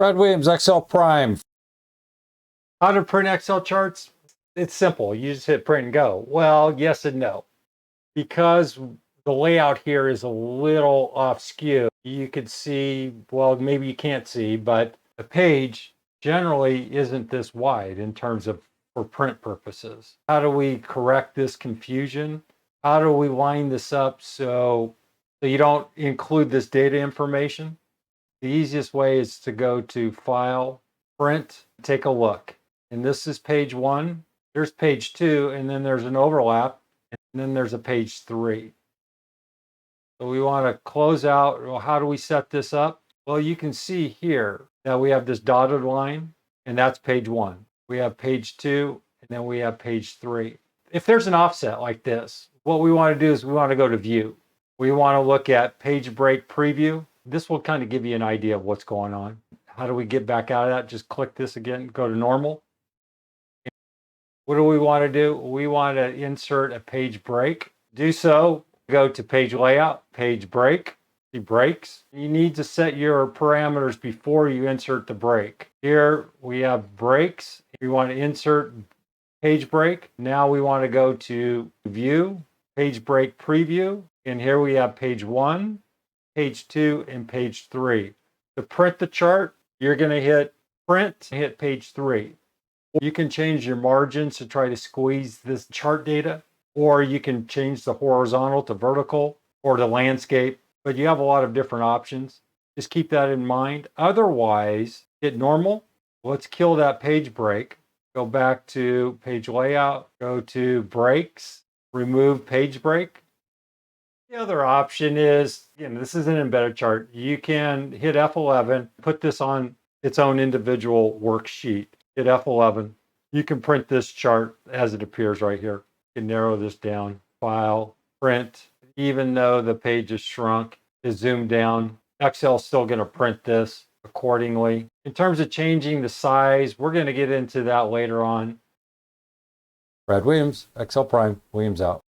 Brad Williams, Excel Prime. How to print Excel charts? It's simple. You just hit print and go. Well, yes and no. Because the layout here is a little off skew, you could see, well, maybe you can't see, but the page generally isn't this wide in terms of for print purposes. How do we correct this confusion? How do we line this up so you don't include this data information? The easiest way is to go to File, Print, take a look. And this is page 1. There's page 2, and then there's an overlap, and then there's a page 3. So we want to close out. Well, how do we set this up? Well, you can see here that we have this dotted line, and that's page 1. We have page 2, and then we have page 3. If there's an offset like this, what we want to do is we want to go to View. We want to look at Page Break Preview. This will kind of give you an idea of what's going on. How do we get back out of that? Just click this again, go to Normal. What do we want to do? We want to insert a page break. Do so, go to Page Layout, Page Break, see breaks. You need to set your parameters before you insert the break. Here we have breaks. We want to insert page break. Now we want to go to View, Page Break Preview, and here we have page 1, page 2, and page 3. To print the chart, you're going to hit Print, hit page 3. You can change your margins to try to squeeze this chart data, or you can change the horizontal to vertical or to landscape, but you have a lot of different options. Just keep that in mind. Otherwise, hit Normal. Let's kill that page break. Go back to Page Layout, go to Breaks, remove page break. The other option is, this is an embedded chart. You can hit F11, put this on its own individual worksheet. Hit F11. You can print this chart as it appears right here. You can narrow this down, File, Print. Even though the page is shrunk, is zoomed down, Excel's still going to print this accordingly. In terms of changing the size, we're going to get into that later on. Brad Williams, Excel Prime, Williams out.